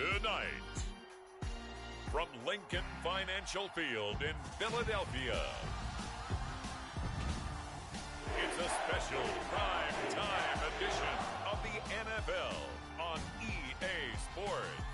Tonight, from Lincoln Financial Field in Philadelphia, it's a special prime time edition of the NFL on EA Sports.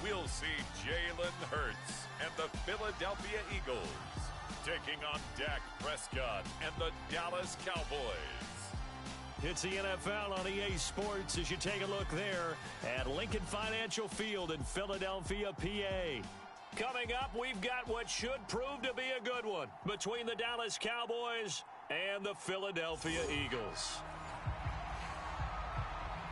We'll see Jalen Hurts and the Philadelphia Eagles taking on Dak Prescott and the Dallas Cowboys. It's the NFL on EA Sports as you take a look there at Lincoln Financial Field in Philadelphia, PA. Coming up, we've got what should prove to be a good one between the Dallas Cowboys and the Philadelphia Eagles.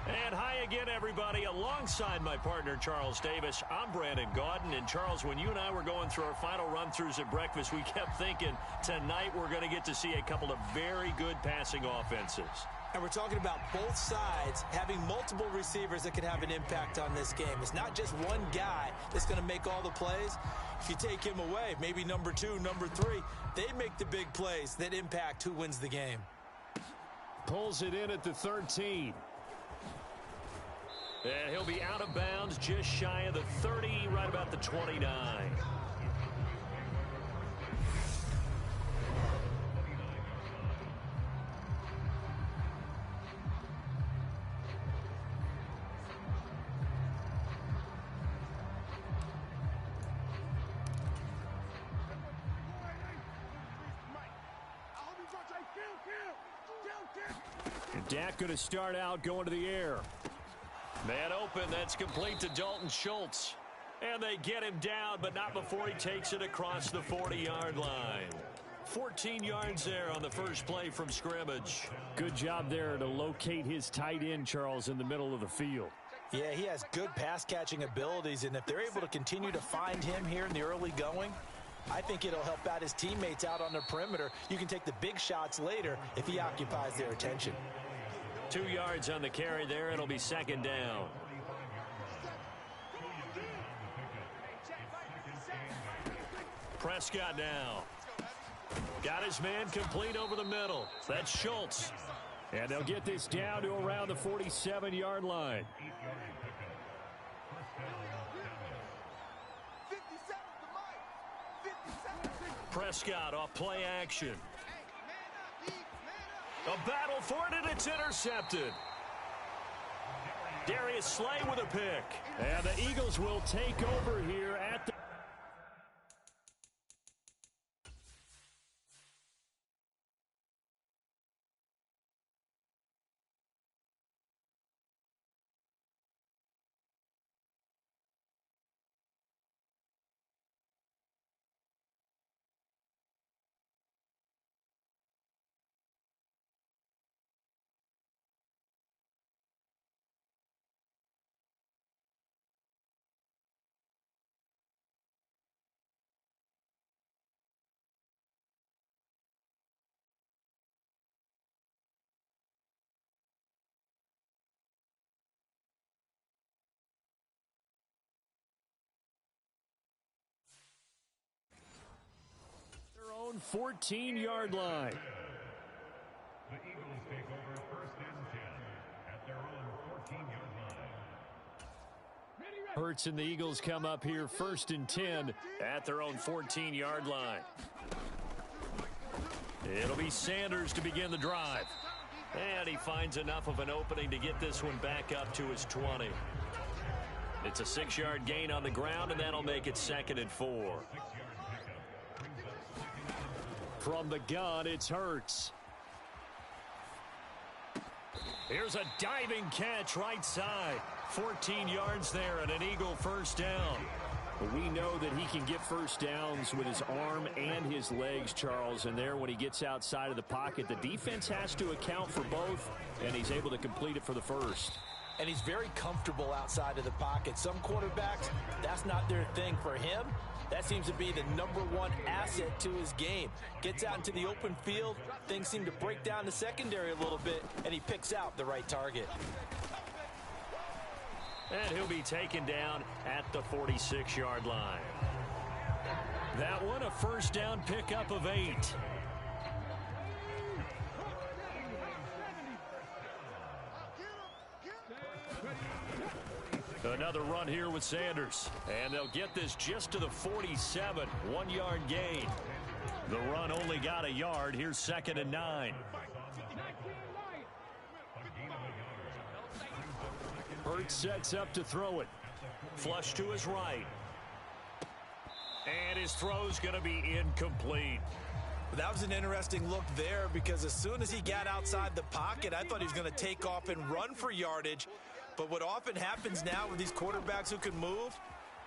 And hi again, everybody. Alongside my partner, Charles Davis, I'm Brandon Gaudin. And, Charles, when you and I were going through our final run-throughs at breakfast, we kept thinking tonight we're going to get to see a couple of very good passing offenses. And we're talking about both sides having multiple receivers that can have an impact on this game. It's not just one guy that's going to make all the plays. If you take him away, maybe number 2, number 3, they make the big plays that impact who wins the game. Pulls it in at the 13. And he'll be out of bounds just shy of the 30, right about the 29. And Dak going to start out going to the air. Man open, that's complete to Dalton Schultz. And they get him down, but not before he takes it across the 40-yard line. 14 yards there on the first play from scrimmage. Good job there to locate his tight end, Charles, in the middle of the field. Yeah, he has good pass-catching abilities, and if they're able to continue to find him here in the early going, I think it'll help out his teammates out on the perimeter. You can take the big shots later if he occupies their attention. 2 yards on the carry there. It'll be second down. Prescott now. Got his man complete over the middle. That's Schultz. And they'll get this down to around the 47-yard line. Prescott off play action. A battle for it, and it's intercepted. Darius Slay with a pick. And the Eagles will take over here at the... own 14-yard line. The Eagles take over first and 10 at their own 14-yard line. Hurts and the Eagles come up here first and 10 at their own 14-yard line. It'll be Sanders to begin the drive. And he finds enough of an opening to get this one back up to his 20. It's a 6-yard gain on the ground, and that'll make it 2nd and 4. From the gun, it's Hurts. Here's a diving catch right side. 14 yards there and an Eagle first down. We know that he can get first downs with his arm and his legs, Charles, and there when he gets outside of the pocket, the defense has to account for both, and he's able to complete it for the first. And he's very comfortable outside of the pocket. Some quarterbacks, that's not their thing. For him, That seems to be the #1 asset to his game. Gets out into the open field, things seem to break down the secondary a little bit, and he picks out the right target. And he'll be taken down at the 46-yard line. That one, a first down pickup of 8. Another run here with Sanders. And they'll get this just to the 47. 1-yard gain. The run only got a yard. Here's 2nd and 9. Hurts sets up to throw it. Flush to his right. And his throw's going to be incomplete. That was an interesting look there because as soon as he got outside the pocket, I thought he was going to take off and run for yardage. But what often happens now with these quarterbacks who can move,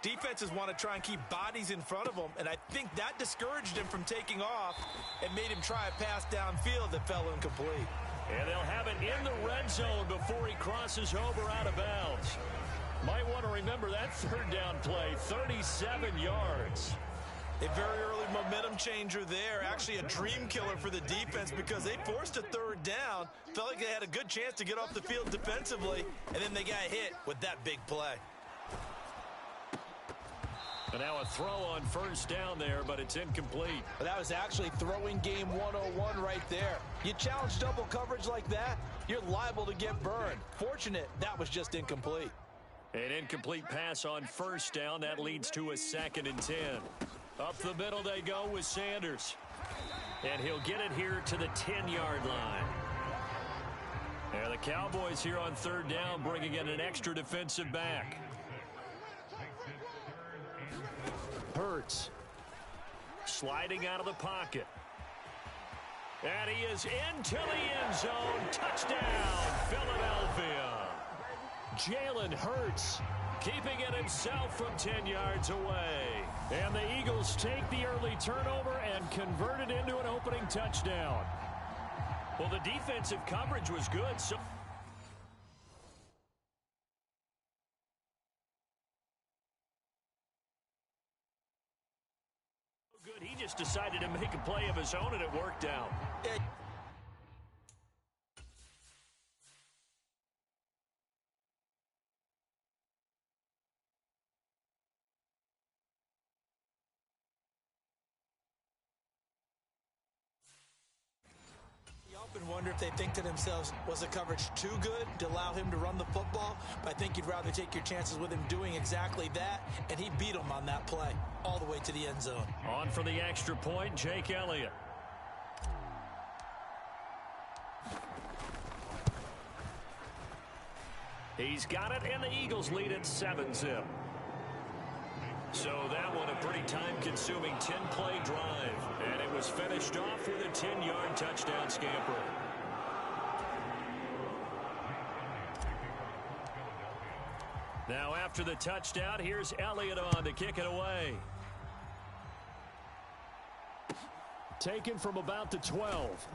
defenses want to try and keep bodies in front of them, and I think that discouraged him from taking off and made him try a pass downfield that fell incomplete. And they'll have it in the red zone before he crosses over out of bounds. Might want to remember that third down play, 37 yards. A very early momentum changer there. Actually a dream killer for the defense because they forced a third down. Felt like they had a good chance to get off the field defensively, and then they got hit with that big play. And now a throw on first down there, but it's incomplete. But that was actually throwing game 101 right there. You challenge double coverage like that, you're liable to get burned. Fortunate, that was just incomplete. An incomplete pass on first down. That leads to a 2nd and 10. Up the middle they go with Sanders. And he'll get it here to the 10-yard line. And the Cowboys here on third down bringing in an extra defensive back. Hurts. Sliding out of the pocket. And he is into the end zone. Touchdown, Philadelphia. Jalen Hurts keeping it himself from 10 yards away. And the Eagles take the early turnover and convert it into an opening touchdown. Well, the defensive coverage was good. So good, he just decided to make a play of his own, and it worked out. And wonder if they think to themselves, was the coverage too good to allow him to run the football? But I think you'd rather take your chances with him doing exactly that, and he beat him on that play all the way to the end zone. On for the extra point, Jake Elliott. He's got it, and the Eagles lead at 7-zip. So that one a pretty time-consuming 10-play drive. And it was finished off with a 10-yard touchdown scamper. Now after the touchdown, here's Elliott on to kick it away. Taken from about the 12.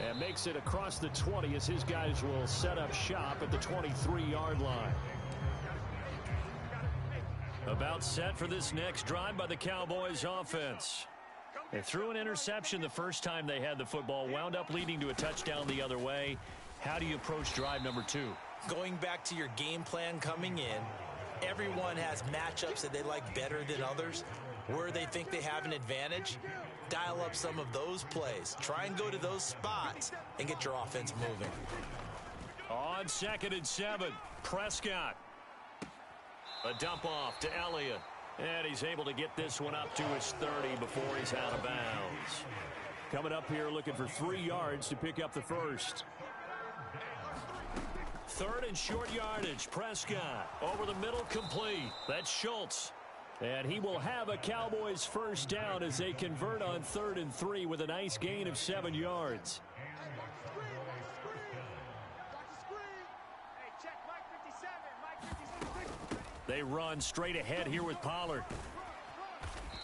And makes it across the 20 as his guys will set up shop at the 23-yard line. About set for this next drive by the Cowboys offense. They threw an interception the first time they had the football, wound up leading to a touchdown the other way. How do you approach drive number 2? Going back to your game plan coming in, everyone has matchups that they like better than others. Where they think they have an advantage, dial up some of those plays. Try and go to those spots and get your offense moving. On 2nd and 7, Prescott. A dump off to Elliott. And he's able to get this one up to his 30 before he's out of bounds. Coming up here looking for 3 yards to pick up the first. 3rd and short yardage. Prescott over the middle, complete. That's Schultz. And he will have a Cowboys first down as they convert on 3rd and 3 with a nice gain of 7 yards. They run straight ahead here with Pollard.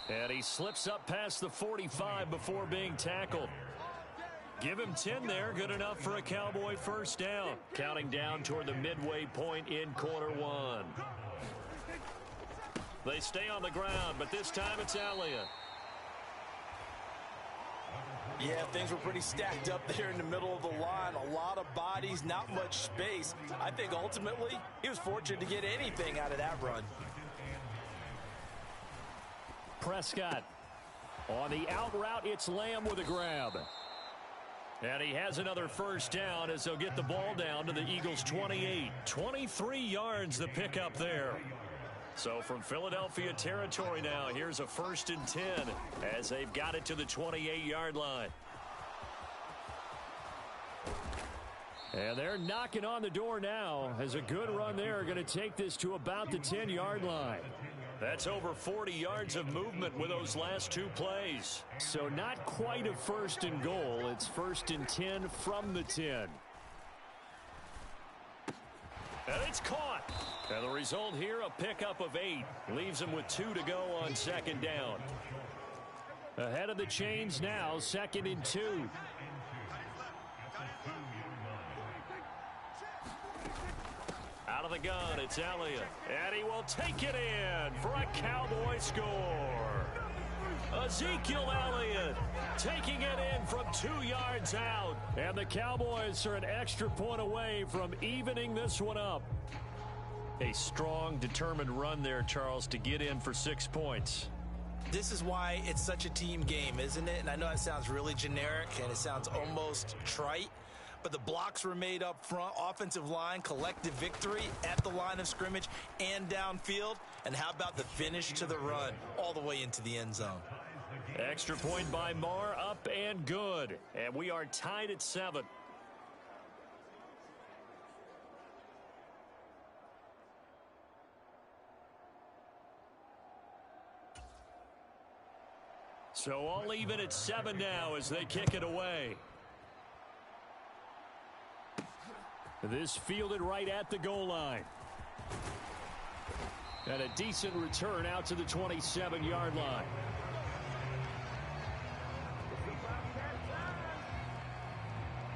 And he slips up past the 45 before being tackled. Give him 10 there. Good enough for a Cowboy first down. Counting down toward the midway point in quarter 1. They stay on the ground, but this time it's Elliott. Yeah, things were pretty stacked up there in the middle of the line. A lot of bodies, not much space. I think ultimately he was fortunate to get anything out of that run. Prescott. On the out route, it's Lamb with a grab. And he has another first down as they'll get the ball down to the Eagles' 28. 23 yards the pickup there. So from Philadelphia territory now, here's a 1st and 10 as they've got it to the 28-yard line. And they're knocking on the door now as a good run there going to take this to about the 10-yard line. That's over 40 yards of movement with those last 2 plays. So not quite a 1st and goal. It's 1st and 10 from the 10. And it's caught. And the result here, a pickup of 8. Leaves them with 2 to go on 2nd down. Ahead of the chains now, 2nd and 2. Out of the gun, it's Elliott. And he will take it in for a Cowboy score. Ezekiel Elliott taking it in from 2 yards out. And the Cowboys are an extra point away from evening this one up. A strong, determined run there, Charles, to get in for 6 points. This is why it's such a team game, isn't it? And I know it sounds really generic and it sounds almost trite, but the blocks were made up front, offensive line, collective victory at the line of scrimmage and downfield. And how about the finish to the run all the way into the end zone? Extra point by Marr, up and good. And we are tied at 7. So all even at 7 now as they kick it away. This fielded right at the goal line. And a decent return out to the 27-yard line.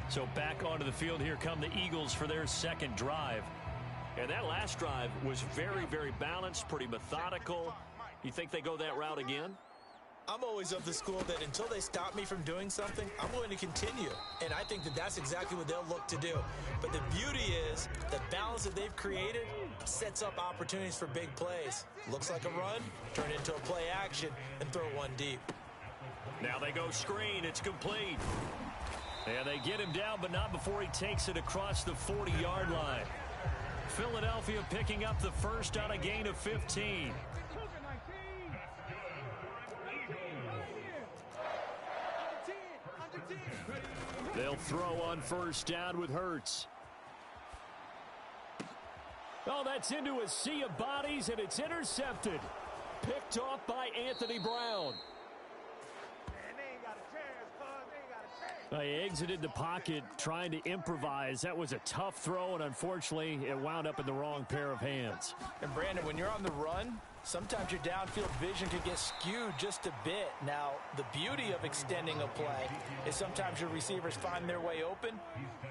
So back onto the field, here come the Eagles for their 2nd drive. And that last drive was very, very balanced, pretty methodical. You think they go that route again? I'm always of the school that until they stop me from doing something, I'm going to continue. And I think that that's exactly what they'll look to do. But the beauty is the balance that they've created sets up opportunities for big plays. Looks like a run, turn it into a play action, and throw one deep. Now they go screen. It's complete. And they get him down, but not before he takes it across the 40-yard line. Philadelphia picking up the first on a gain of 15. They'll throw on 1st down with Hurts. Oh, that's into a sea of bodies, and it's intercepted. Picked off by Anthony Brown. They exited the pocket trying to improvise. That was a tough throw, and unfortunately, it wound up in the wrong pair of hands. And, Brandon, when you're on the run, sometimes your downfield vision could get skewed just a bit. Now, the beauty of extending a play is sometimes your receivers find their way open,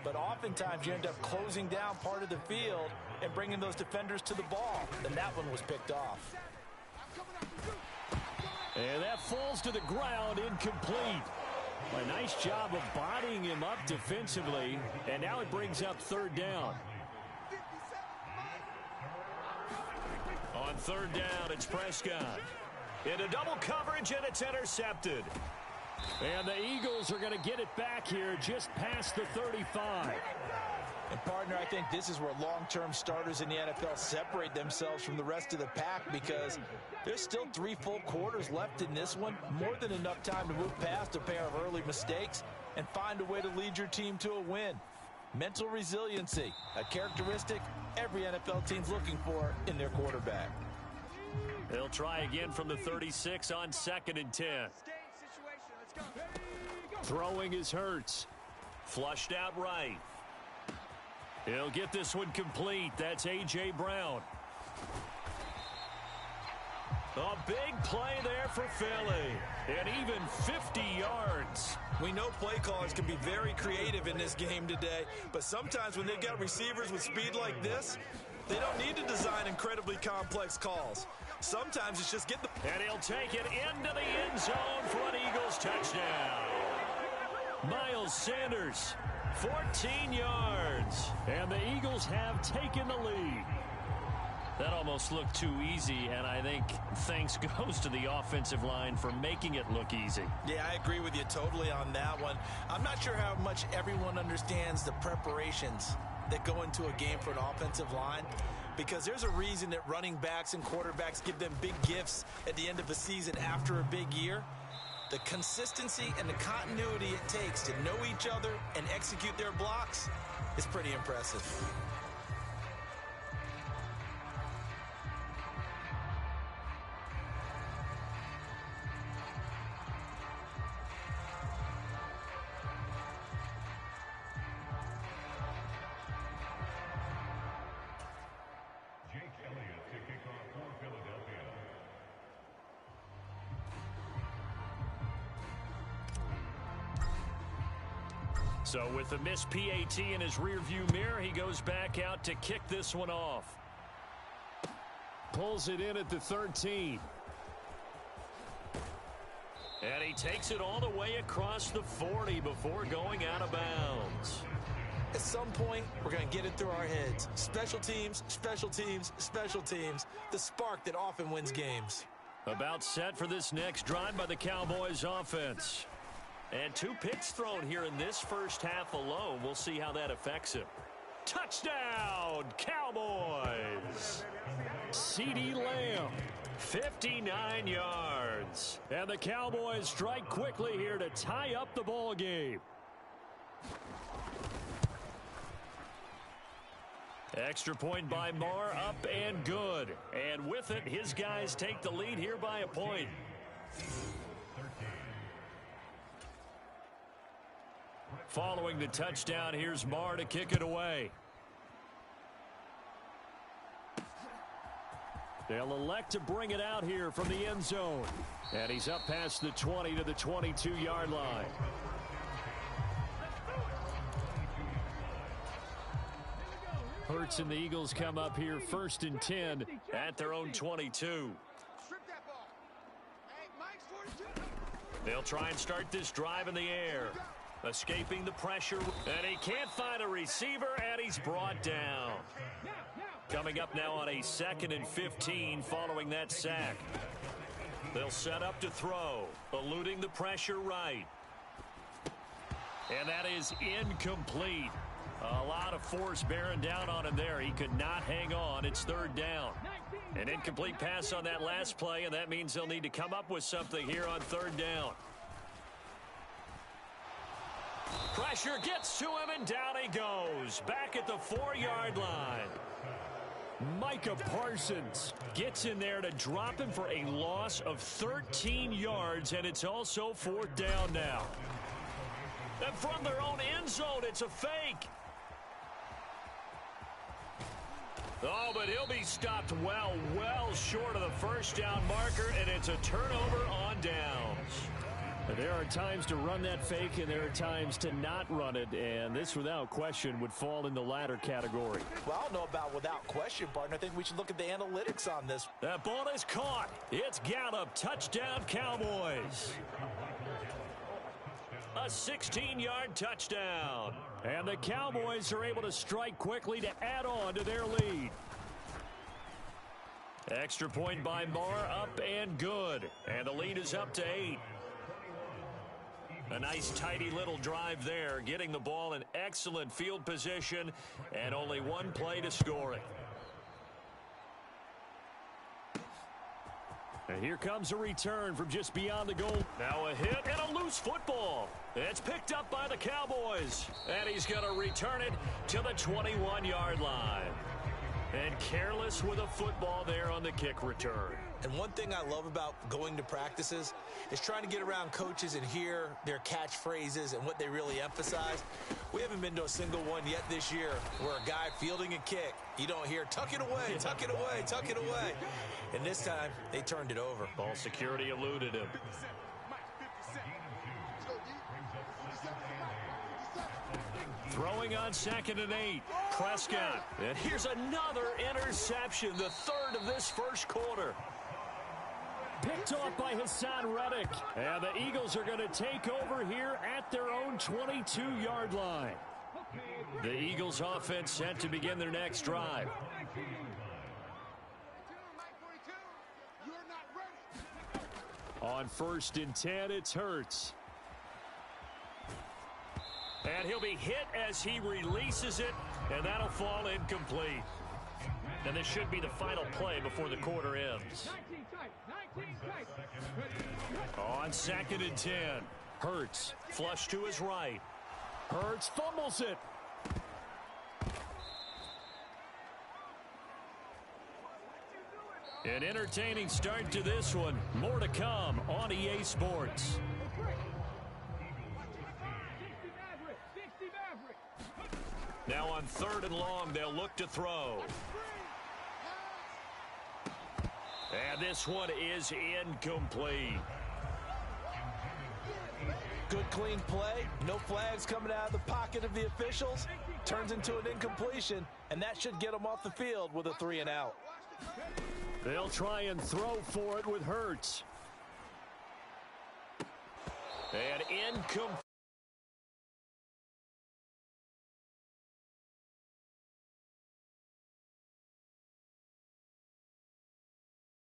but oftentimes you end up closing down part of the field and bringing those defenders to the ball. And that one was picked off. And that falls to the ground, incomplete. A nice job of bodying him up defensively, and now it brings up 3rd down. On 3rd down, it's Prescott. Into double coverage, and it's intercepted. And the Eagles are going to get it back here just past the 35. And, partner, I think this is where long-term starters in the NFL separate themselves from the rest of the pack because there's still 3 full quarters left in this one. More than enough time to move past a pair of early mistakes and find a way to lead your team to a win. Mental resiliency, a characteristic every NFL team's looking for in their quarterback. They'll try again from the 36 on 2nd and 10. Throwing is Hurts. Flushed out right. He'll get this one complete. That's A.J. Brown. A big play there for Philly. And even 50 yards. We know play callers can be very creative in this game today, but sometimes when they've got receivers with speed like this, they don't need to design incredibly complex calls. Sometimes it's just getting the... And he'll take it into the end zone for an Eagles touchdown. Miles Sanders, 14 yards. And the Eagles have taken the lead. That almost looked too easy, and I think thanks goes to the offensive line for making it look easy. Yeah, I agree with you totally on that one. I'm not sure how much everyone understands the preparations that go into a game for an offensive line, because there's a reason that running backs and quarterbacks give them big gifts at the end of the season after a big year. The consistency and the continuity it takes to know each other and execute their blocks is pretty impressive. So with the missed PAT in his rearview mirror, he goes back out to kick this one off. Pulls it in at the 13. And he takes it all the way across the 40 before going out of bounds. At some point, we're going to get it through our heads. Special teams, special teams, special teams. The spark that often wins games. About set for this next drive by the Cowboys offense. And 2 picks thrown here in this first half alone. We'll see how that affects him. Touchdown, Cowboys! CeeDee Lamb, 59 yards. and the Cowboys strike quickly here to tie up the ball game. Extra point by Marr, up and good. And with it, his guys take the lead here by a point. Following the touchdown, here's Marr to kick it away. They'll elect to bring it out here from the end zone. And he's up past the 20 to the 22-yard line. Hurts and the Eagles come up here 1st and 10 at their own 22. They'll try and start this drive in the air. Escaping the pressure, and he can't find a receiver, and he's brought down. Coming up now on a 2nd and 15 following that sack. They'll set up to throw, eluding the pressure right. And that is incomplete. A lot of force bearing down on him there. He could not hang on. It's 3rd down. An incomplete pass on that last play, and that means they'll need to come up with something here on 3rd down. Pressure gets to him, and down he goes. Back at the 4-yard line. Micah Parsons gets in there to drop him for a loss of 13 yards, and it's also 4th down now. And from their own end zone, it's a fake. Oh, but he'll be stopped well short of the 1st down marker, and it's a turnover on downs. There are times to run that fake, and there are times to not run it, and this, without question, would fall in the latter category. Well, I don't know about without question, partner. I think we should look at the analytics on this. That ball is caught. It's Gallup. Touchdown, Cowboys. A 16-yard touchdown. And the Cowboys are able to strike quickly to add on to their lead. Extra point by Marr, up and good. And the lead is up to 8. A nice, tidy little drive there, getting the ball in excellent field position, and only 1 play to score it. And here comes a return from just beyond the goal. Now a hit and a loose football. It's picked up by the Cowboys, and he's going to return it to the 21-yard line. And careless with a football there on the kick return. And one thing I love about going to practices is trying to get around coaches and hear their catchphrases and what they really emphasize. We haven't been to a single one yet this year where a guy fielding a kick, you don't hear, tuck it away, tuck it away, tuck it away. And this time, they turned it over. Ball security eluded him. Throwing on 2nd and 8. Prescott. And here's another interception, the 3rd of this first quarter. Picked off by Hassan Reddick. And the Eagles are going to take over here at their own 22-yard line. The Eagles offense set to begin their next drive. On 1st and 10, it's Hurts. And he'll be hit as he releases it, and that'll fall incomplete. And this should be the final play before the quarter ends. On 2nd and 10, Hurts flush to his right. Hurts fumbles it. An entertaining start to this one. More to come on EA Sports. Now on 3rd and long, they'll look to throw. And this one is incomplete. Good, clean play. No flags coming out of the pocket of the officials. Turns into an incompletion, and that should get them off the field with a 3-and-out. They'll try and throw for it with Hurts. And incomplete.